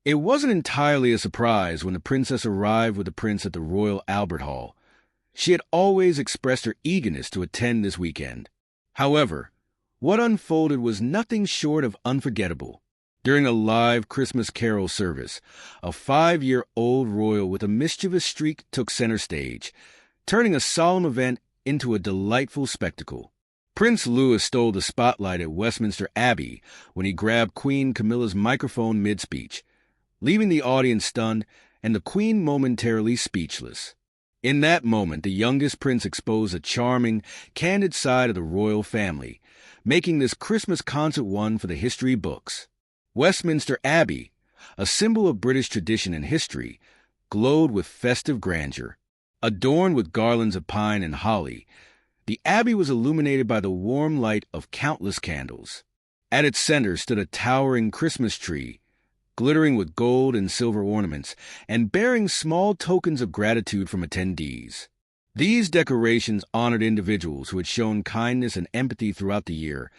It wasn't entirely a surprise when the princess arrived with the prince at the Royal Albert Hall. She had always expressed her eagerness to attend this weekend. However, what unfolded was nothing short of unforgettable. During a live Christmas carol service, a 5-year-old royal with a mischievous streak took center stage, turning a solemn event into a delightful spectacle. Prince Louis stole the spotlight at Westminster Abbey when he grabbed Queen Camilla's microphone mid-speech, leaving the audience stunned and the Queen momentarily speechless. In that moment, the youngest prince exposed a charming, candid side of the royal family, making this Christmas concert one for the history books. Westminster Abbey, a symbol of British tradition and history, glowed with festive grandeur. Adorned with garlands of pine and holly, the abbey was illuminated by the warm light of countless candles. At its center stood a towering Christmas tree, glittering with gold and silver ornaments, and bearing small tokens of gratitude from attendees. These decorations honored individuals who had shown kindness and empathy throughout the year,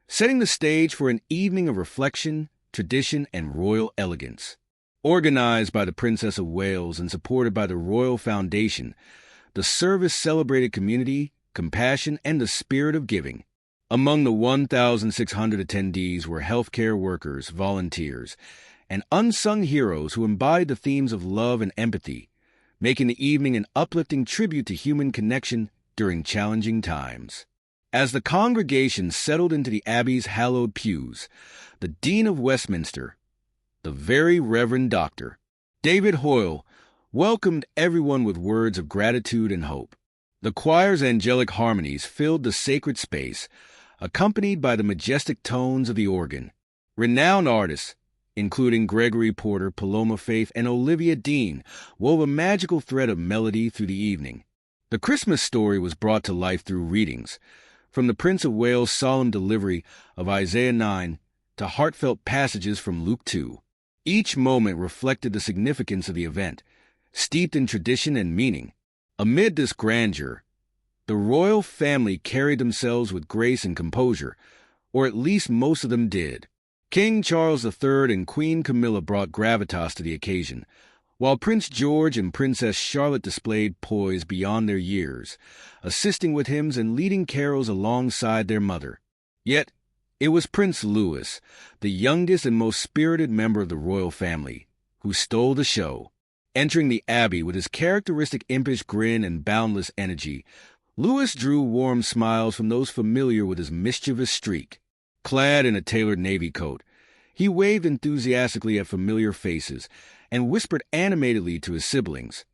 setting the stage for an evening of reflection, tradition, and royal elegance. Organized by the Princess of Wales and supported by the Royal Foundation, the service celebrated community, compassion, and the spirit of giving. Among the 1,600 attendees were healthcare workers, volunteers, and unsung heroes who embodied the themes of love and empathy, making the evening an uplifting tribute to human connection during challenging times. As the congregation settled into the Abbey's hallowed pews, the Dean of Westminster, the Very Reverend Dr. David Hoyle, welcomed everyone with words of gratitude and hope. The choir's angelic harmonies filled the sacred space, accompanied by the majestic tones of the organ. Renowned artists, including Gregory Porter, Paloma Faith, and Olivia Dean, wove a magical thread of melody through the evening. The Christmas story was brought to life through readings, from the Prince of Wales' solemn delivery of Isaiah 9 to heartfelt passages from Luke 2. Each moment reflected the significance of the event, steeped in tradition and meaning. Amid this grandeur, the royal family carried themselves with grace and composure, or at least most of them did. King Charles III and Queen Camilla brought gravitas to the occasion, while Prince George and Princess Charlotte displayed poise beyond their years, assisting with hymns and leading carols alongside their mother. Yet, it was Prince Louis, the youngest and most spirited member of the royal family, who stole the show. Entering the Abbey with his characteristic impish grin and boundless energy, Louis drew warm smiles from those familiar with his mischievous streak. Clad in a tailored navy coat, he waved enthusiastically at familiar faces and whispered animatedly to his siblings,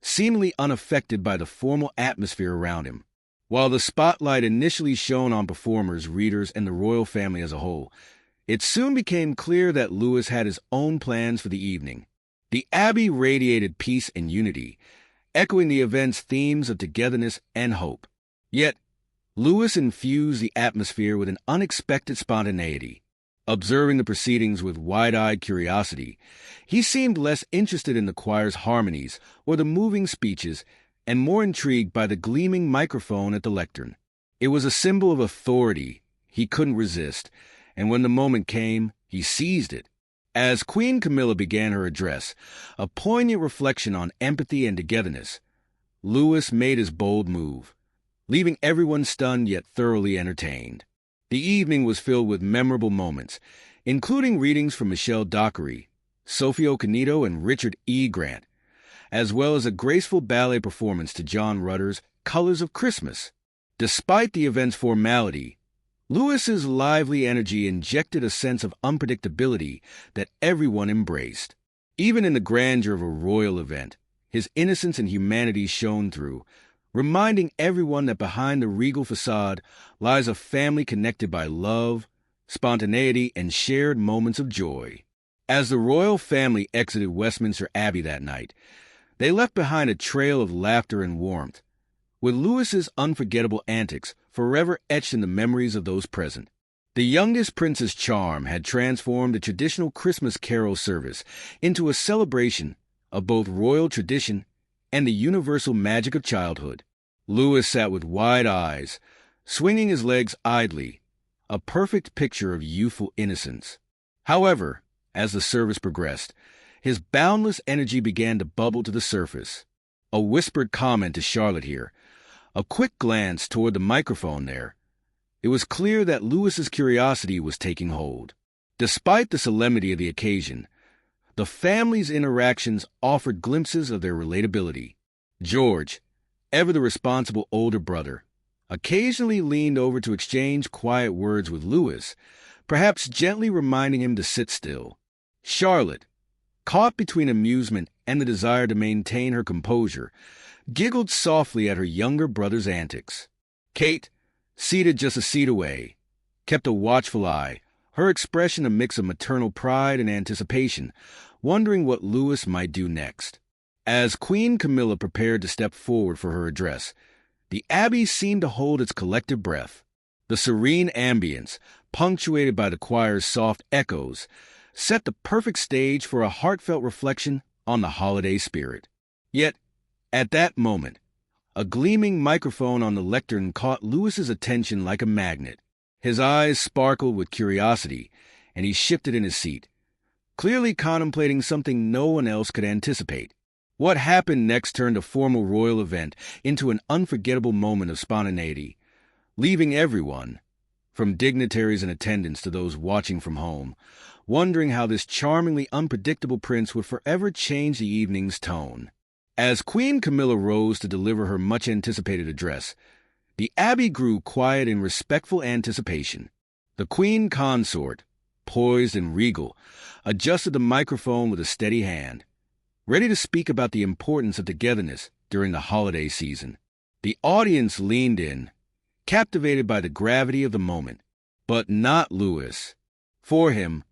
seemingly unaffected by the formal atmosphere around him. While the spotlight initially shone on performers, readers, and the royal family as a whole, it soon became clear that Louis had his own plans for the evening. The Abbey radiated peace and unity, echoing the event's themes of togetherness and hope. Yet, Louis infused the atmosphere with an unexpected spontaneity. Observing the proceedings with wide-eyed curiosity, he seemed less interested in the choir's harmonies or the moving speeches and more intrigued by the gleaming microphone at the lectern. It was a symbol of authority he couldn't resist, and when the moment came, he seized it. As Queen Camilla began her address, a poignant reflection on empathy and togetherness, Louis made his bold move, leaving everyone stunned yet thoroughly entertained. The evening was filled with memorable moments, including readings from Michelle Dockery, Sophie Okonedo, and Richard E. Grant, as well as a graceful ballet performance to John Rutter's Colors of Christmas. Despite the event's formality, Louis's lively energy injected a sense of unpredictability that everyone embraced. Even in the grandeur of a royal event, his innocence and humanity shone through, reminding everyone that behind the regal facade lies a family connected by love, spontaneity, and shared moments of joy. As the royal family exited Westminster Abbey that night, they left behind a trail of laughter and warmth, with Louis's unforgettable antics forever etched in the memories of those present. The youngest prince's charm had transformed the traditional Christmas carol service into a celebration of both royal tradition and the universal magic of childhood. Louis sat with wide eyes, swinging his legs idly, a perfect picture of youthful innocence. However, as the service progressed, His boundless energy began to bubble to the surface. A whispered comment to Charlotte here, a quick glance toward the microphone there. It was clear that Louis's curiosity was taking hold. Despite the solemnity of the occasion, the family's interactions offered glimpses of their relatability. George, ever the responsible older brother, occasionally leaned over to exchange quiet words with Louis, perhaps gently reminding him to sit still. Charlotte, caught between amusement and the desire to maintain her composure, giggled softly at her younger brother's antics. Kate, seated just a seat away, kept a watchful eye, her expression a mix of maternal pride and anticipation, wondering what Louis might do next. As Queen Camilla prepared to step forward for her address, the Abbey seemed to hold its collective breath. The serene ambience, punctuated by the choir's soft echoes, set the perfect stage for a heartfelt reflection on the holiday spirit. Yet, at that moment, a gleaming microphone on the lectern caught Louis's attention like a magnet. His eyes sparkled with curiosity, and he shifted in his seat, clearly contemplating something no one else could anticipate. What happened next turned a formal royal event into an unforgettable moment of spontaneity, leaving everyone, from dignitaries in attendance to those watching from home, wondering how this charmingly unpredictable prince would forever change the evening's tone. As Queen Camilla rose to deliver her much-anticipated address, the Abbey grew quiet in respectful anticipation. The Queen Consort, poised and regal, adjusted the microphone with a steady hand, ready to speak about the importance of togetherness during the holiday season. The audience leaned in, captivated by the gravity of the moment, but not Louis. For him,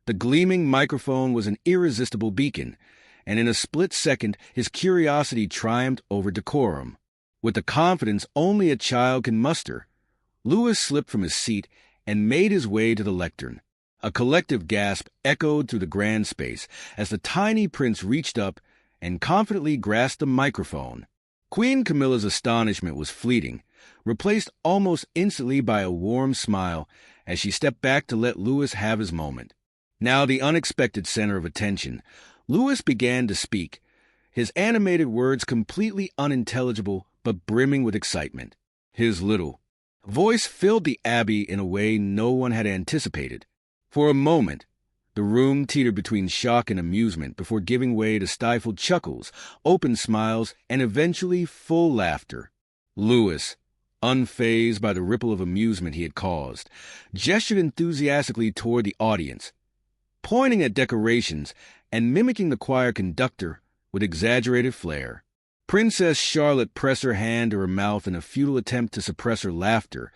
the gleaming microphone was an irresistible beacon, and in a split second his curiosity triumphed over decorum. With the confidence only a child can muster, Louis slipped from his seat and made his way to the lectern. A collective gasp echoed through the grand space as the tiny prince reached up and confidently grasped the microphone. Queen Camilla's astonishment was fleeting, replaced almost instantly by a warm smile as she stepped back to let Louis have his moment. Now the unexpected center of attention, Louis began to speak, his animated words completely unintelligible but brimming with excitement. His little voice filled the Abbey in a way no one had anticipated. For a moment, the room teetered between shock and amusement before giving way to stifled chuckles, open smiles, and eventually full laughter. Louis, unfazed by the ripple of amusement he had caused, gestured enthusiastically toward the audience, pointing at decorations and mimicking the choir conductor with exaggerated flair. Princess Charlotte pressed her hand to her mouth in a futile attempt to suppress her laughter,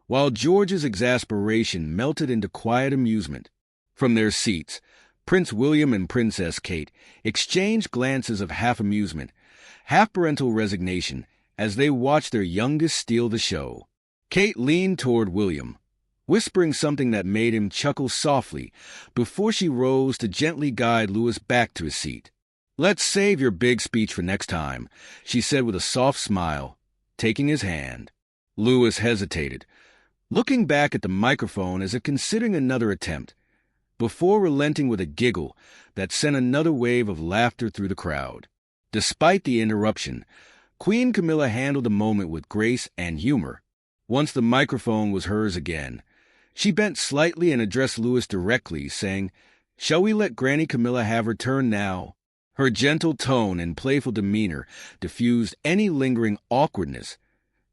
while George's exasperation melted into quiet amusement. From their seats, Prince William and Princess Kate exchanged glances of half amusement, half parental resignation, as they watched their youngest steal the show. Kate leaned toward William, whispering something that made him chuckle softly before she rose to gently guide Louis back to his seat. "Let's save your big speech for next time," she said with a soft smile, taking his hand. Louis hesitated, looking back at the microphone as if considering another attempt, before relenting with a giggle that sent another wave of laughter through the crowd. Despite the interruption, Queen Camilla handled the moment with grace and humor. Once the microphone was hers again, she bent slightly and addressed Louis directly, saying, "Shall we let Granny Camilla have her turn now?" Her gentle tone and playful demeanor diffused any lingering awkwardness,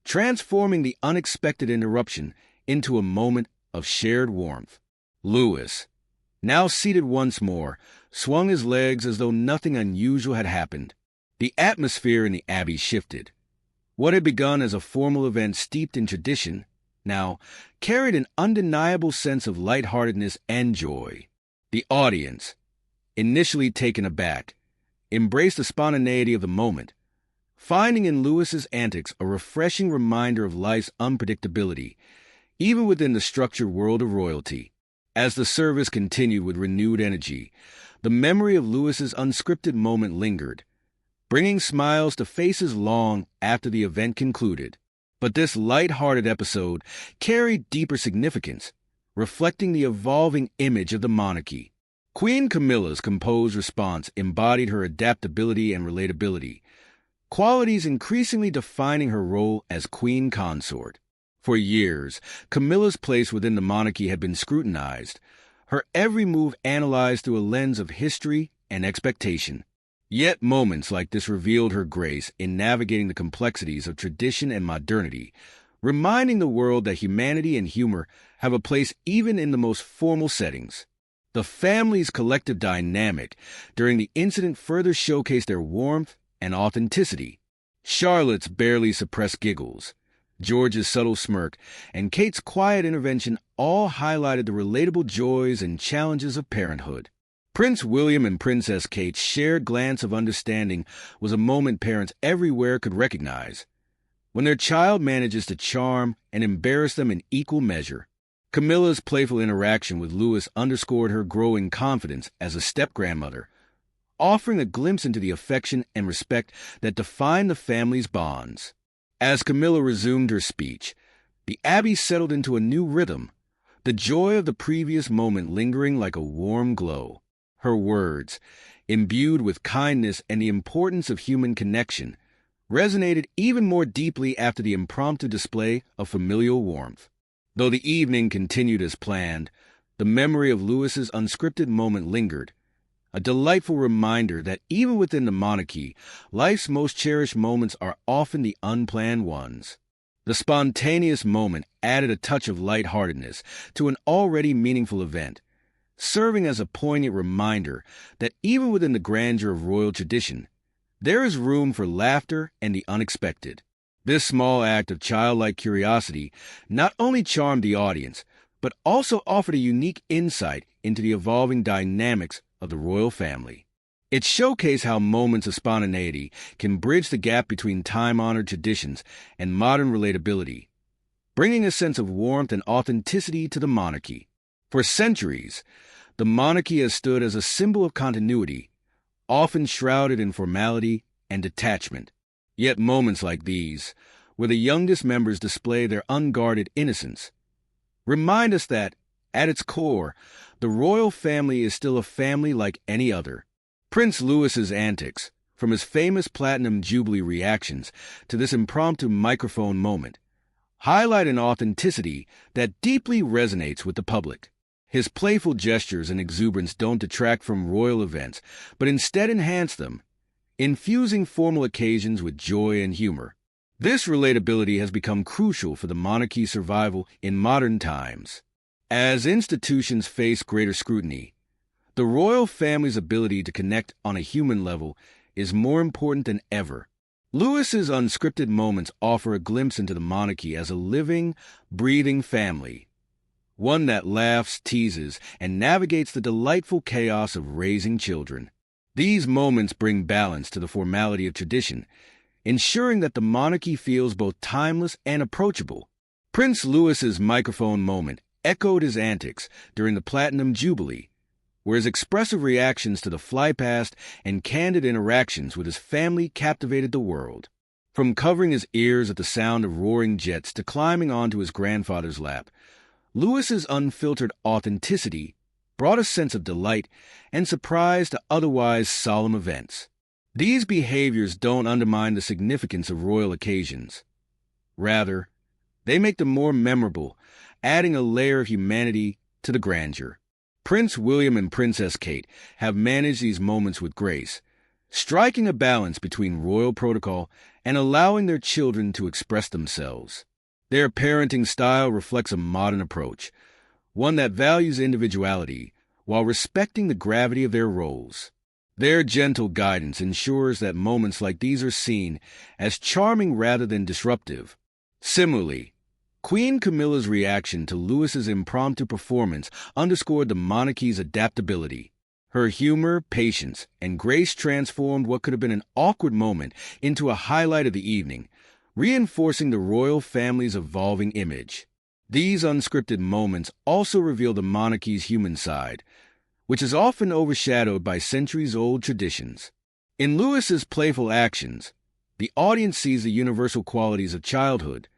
transforming the unexpected interruption into a moment of shared warmth. Louis, now seated once more, swung his legs as though nothing unusual had happened. The atmosphere in the Abbey shifted. What had begun as a formal event steeped in tradition now carried an undeniable sense of lightheartedness and joy. The audience, initially taken aback, embraced the spontaneity of the moment, finding in Louis's antics a refreshing reminder of life's unpredictability, even within the structured world of royalty. As the service continued with renewed energy, the memory of Louis's unscripted moment lingered, bringing smiles to faces long after the event concluded. But this light-hearted episode carried deeper significance, reflecting the evolving image of the monarchy. Queen Camilla's composed response embodied her adaptability and relatability, qualities increasingly defining her role as queen consort. For years, Camilla's place within the monarchy had been scrutinized, her every move analyzed through a lens of history and expectation. Yet moments like this revealed her grace in navigating the complexities of tradition and modernity, reminding the world that humanity and humor have a place even in the most formal settings. The family's collective dynamic during the incident further showcased their warmth and authenticity. Charlotte's barely suppressed giggles, George's subtle smirk, and Kate's quiet intervention all highlighted the relatable joys and challenges of parenthood. Prince William and Princess Kate's shared glance of understanding was a moment parents everywhere could recognize, when their child manages to charm and embarrass them in equal measure. Camilla's playful interaction with Louis underscored her growing confidence as a step-grandmother, offering a glimpse into the affection and respect that defined the family's bonds. As Camilla resumed her speech, the Abbey settled into a new rhythm, the joy of the previous moment lingering like a warm glow. Her words, imbued with kindness and the importance of human connection, resonated even more deeply after the impromptu display of familial warmth. Though the evening continued as planned, the memory of Louis's unscripted moment lingered, a delightful reminder that even within the monarchy, life's most cherished moments are often the unplanned ones. The spontaneous moment added a touch of lightheartedness to an already meaningful event, serving as a poignant reminder that even within the grandeur of royal tradition, there is room for laughter and the unexpected. This small act of childlike curiosity not only charmed the audience, but also offered a unique insight into the evolving dynamics of the royal family. It showcased how moments of spontaneity can bridge the gap between time-honored traditions and modern relatability, bringing a sense of warmth and authenticity to the monarchy. For centuries, the monarchy has stood as a symbol of continuity, often shrouded in formality and detachment. Yet moments like these, where the youngest members display their unguarded innocence, remind us that, at its core, the royal family is still a family like any other. Prince Louis's antics, from his famous Platinum Jubilee reactions to this impromptu microphone moment, highlight an authenticity that deeply resonates with the public. His playful gestures and exuberance don't detract from royal events, but instead enhance them, infusing formal occasions with joy and humor. This relatability has become crucial for the monarchy's survival in modern times. As institutions face greater scrutiny, the royal family's ability to connect on a human level is more important than ever. Louis's unscripted moments offer a glimpse into the monarchy as a living, breathing family, one that laughs, teases, and navigates the delightful chaos of raising children. These moments bring balance to the formality of tradition, ensuring that the monarchy feels both timeless and approachable. Prince Louis's microphone moment echoed his antics during the Platinum Jubilee, where his expressive reactions to the flypast and candid interactions with his family captivated the world. From covering his ears at the sound of roaring jets to climbing onto his grandfather's lap, Louis's unfiltered authenticity brought a sense of delight and surprise to otherwise solemn events. These behaviors don't undermine the significance of royal occasions. Rather, they make them more memorable, adding a layer of humanity to the grandeur. Prince William and Princess Kate have managed these moments with grace, striking a balance between royal protocol and allowing their children to express themselves. Their parenting style reflects a modern approach, one that values individuality while respecting the gravity of their roles. Their gentle guidance ensures that moments like these are seen as charming rather than disruptive. Similarly, Queen Camilla's reaction to Louis's impromptu performance underscored the monarchy's adaptability. Her humor, patience, and grace transformed what could have been an awkward moment into a highlight of the evening, reinforcing the royal family's evolving image. These unscripted moments also reveal the monarchy's human side, which is often overshadowed by centuries-old traditions. In Louis's playful actions, the audience sees the universal qualities of childhood,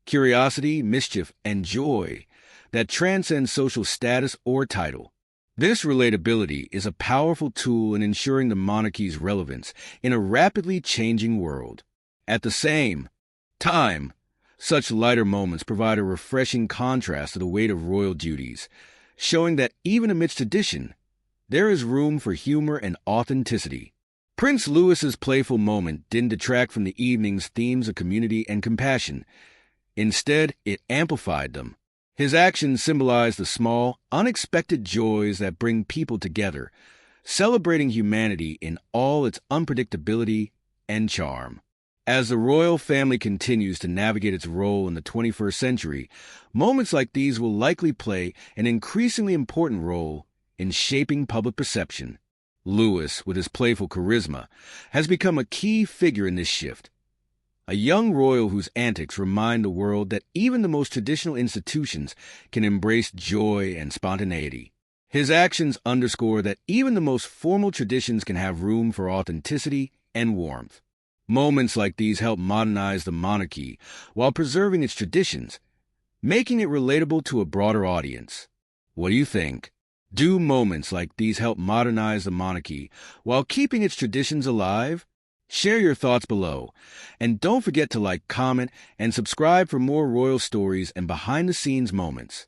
curiosity, mischief, and joy that transcend social status or title. This relatability is a powerful tool in ensuring the monarchy's relevance in a rapidly changing world. At the same time, such lighter moments provide a refreshing contrast to the weight of royal duties, showing that even amidst tradition, there is room for humor and authenticity. Prince Louis's playful moment didn't detract from the evening's themes of community and compassion. Instead, it amplified them. His actions symbolize the small, unexpected joys that bring people together, celebrating humanity in all its unpredictability and charm. As the royal family continues to navigate its role in the 21st century, moments like these will likely play an increasingly important role in shaping public perception. Louis, with his playful charisma, has become a key figure in this shift. A young royal whose antics remind the world that even the most traditional institutions can embrace joy and spontaneity. His actions underscore that even the most formal traditions can have room for authenticity and warmth. Moments like these help modernize the monarchy while preserving its traditions, making it relatable to a broader audience. What do you think? Do moments like these help modernize the monarchy while keeping its traditions alive? Share your thoughts below, and don't forget to like, comment, and subscribe for more royal stories and behind-the-scenes moments.